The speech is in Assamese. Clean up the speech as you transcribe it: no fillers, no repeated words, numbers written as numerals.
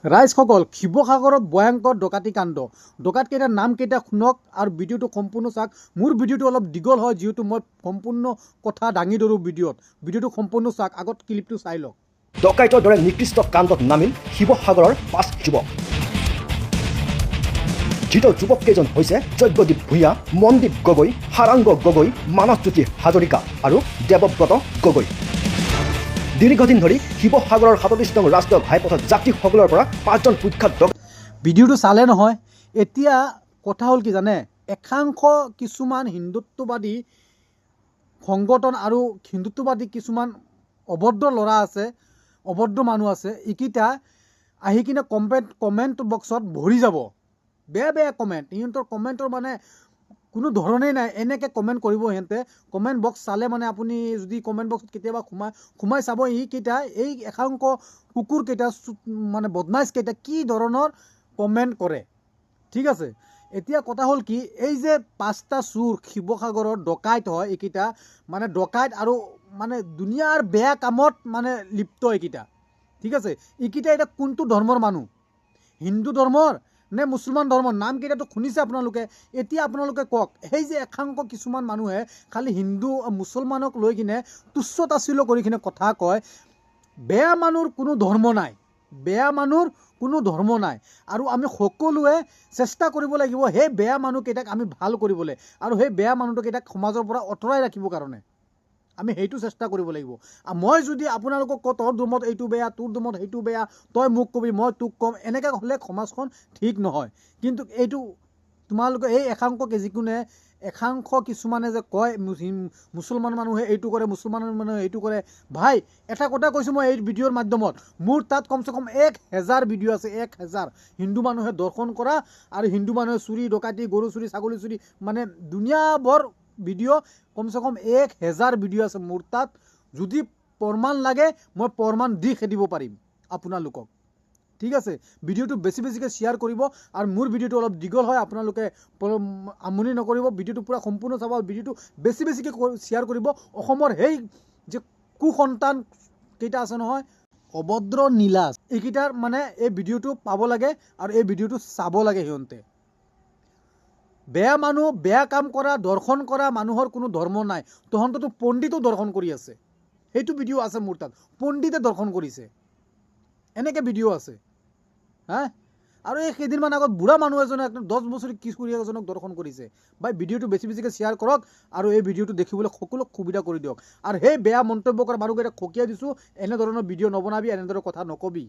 ৰাইজসকল শিৱসাগৰত ভয়ংকৰ ডকাতি কাণ্ড ডকাইতকেইটাৰ নাম কেইটা শুনক আৰু ভিডিঅ'টো সম্পূৰ্ণ চাওক। মোৰ ভিডিঅ'টো অলপ দীঘল হয় যিহেতু মই সম্পূৰ্ণ কথা দাঙি ধৰোঁ ভিডিঅ'টো সম্পূৰ্ণ চাওক। আগত ক্লিপটো চাই লওক। ডকাইতৰ দৰে নিকৃষ্ট কাণ্ডত নামিল শিৱসাগৰৰ 5 যুৱক। ধৃত যুৱককেইজন হৈছে যজ্ঞদীপ ভূঞা, মনদীপ গগৈ, সাৰাংগ গগৈ, মানসজ্যোতি হাজৰিকা আৰু দেৱব্ৰত গগৈ। দীৰ্ঘদিন ধৰি শিৱসাগৰৰ 37 নং ৰাষ্ট্ৰীয় ঘাইপথত যাত্ৰীসকলৰ পৰা 5জন কুখ্যাত ভিডিঅ'টো চালে নহয়। এতিয়া কথা হ'ল কি জানে, একাংশ কিছুমান হিন্দুত্ববাদী সংগঠন আৰু হিন্দুত্ববাদী কিছুমান অভদ্ৰ ল'ৰা আছে, অভদ্ৰ মানুহ আছে, এইকেইটা আহি কিনে কমেণ্ট বক্সত ভৰি যাব। বেয়া বেয়া কমেণ্ট, সিহঁতৰ কমেণ্টৰ মানে কোনো ধৰণেই নাই। এনেকৈ কমেণ্ট কৰিব সিহঁতে। কমেণ্ট বক্স চালে মানে আপুনি যদি কমেণ্ট বক্সত কেতিয়াবা সোমাই চাব, এইকেইটা এই একাংশ কুকুৰকেইটা মানে বদমাইছকেইটা কি ধৰণৰ কমেণ্ট কৰে। ঠিক আছে, এতিয়া কথা হ'ল কি, এই যে 5টা চোৰ শিৱসাগৰৰ ডকাইত হয়, এইকেইটা মানে ডকাইত আৰু মানে দুনিয়াৰ বেয়া কামত মানে লিপ্ত এইকেইটা। ঠিক আছে, এইকেইটা এতিয়া কোনটো ধৰ্মৰ মানুহ, হিন্দু ধৰ্মৰ নে মুছলমান ধৰ্মৰ? নামকেইটাতো শুনিছে আপোনালোকে। এতিয়া আপোনালোকে কওক, সেই যে একাংশ কিছুমান মানুহে খালি হিন্দু মুছলমানক লৈ কিনে তুচ্ছ তাচ্ছিল্য কৰি কিনে কথা কয়। বেয়া মানুহৰ কোনো ধৰ্ম নাই, বেয়া মানুহৰ কোনো ধৰ্ম নাই। আৰু আমি সকলোৱে চেষ্টা কৰিব লাগিব সেই বেয়া মানুহকেইটাক আমি ভাল কৰিবলৈ আৰু সেই বেয়া মানুহকেইটাক সমাজৰ পৰা আঁতৰাই ৰাখিবৰ কাৰণে আমি সেইটো চেষ্টা কৰিব লাগিব। মই যদি আপোনালোকক কওঁ তোৰ ধৰ্মত এইটো বেয়া, তোৰ ধৰ্মত সেইটো বেয়া, তই মোক কবি মই তোক ক'ম, এনেকৈ হ'লে সমাজখন ঠিক নহয়। কিন্তু এইটো তোমালোকে এই একাংশ কিছুমানে যে কয় মুছলমান মানুহে এইটো কৰে, মুছলমান মানুহে এইটো কৰে। ভাই এটা কথা কৈছোঁ মই এই ভিডিঅ'ৰ মাধ্যমত, মোৰ তাত কমচে কম 1000 ভিডিঅ' আছে। 1000 হিন্দু মানুহে দৰ্শন কৰা আৰু হিন্দু মানুহে চুৰি ডকাইতি, গৰু চুৰি, ছাগলী চুৰি, মানে দুনিয়াভৰ ভিডিঅ' কমচে কম 1000 ভিডিঅ' আছে মোৰ তাত। যদি প্ৰমাণ লাগে মই প্ৰমাণ দি খেদিব পাৰিম আপোনালোকক। ঠিক আছে, ভিডিঅ'টো বেছিকৈ শ্বেয়াৰ কৰিব আৰু মোৰ ভিডিঅ'টো অলপ দীঘল হয়, আপোনালোকে আমনি নকৰিব। ভিডিঅ'টো পূৰা সম্পূৰ্ণ চাব, ভিডিঅ'টো বেছিকৈ শ্বেয়াৰ কৰিব। অসমৰ সেই যে কুসন্তান কেইটা আছে নহয়, অভদ্ৰ নীলাজ, এইকেইটাৰ মানে এই ভিডিঅ'টো পাব লাগে আৰু এই ভিডিঅ'টো চাব লাগে। সিহঁতে বেয়া মানুহ, বেয়া কাম কৰা, দৰ্শন কৰা মানুহৰ কোনো ধৰ্ম নাই। তহঁততো পণ্ডিতো দৰ্শন কৰি আছে, সেইটো ভিডিঅ' আছে মোৰ তাত। পণ্ডিতে দৰ্শন কৰিছে, এনেকৈ ভিডিঅ' আছে। হা, আৰু এই কেইদিনমান আগত বুঢ়া মানুহ এজনে 10 বছৰীয়া কিশোৰী এজনক দৰ্শন কৰিছে। ভাই ভিডিঅ'টো বেছিকৈ শ্বেয়াৰ কৰক আৰু এই ভিডিঅ'টো দেখিবলৈ সকলোক সুবিধা কৰি দিয়ক। আৰু সেই বেয়া মন্তব্য কৰা মানুহকেইটাক সকীয়াই দিছোঁ, এনেধৰণৰ ভিডিঅ' নবনাবি, এনেদৰে কথা নকবি।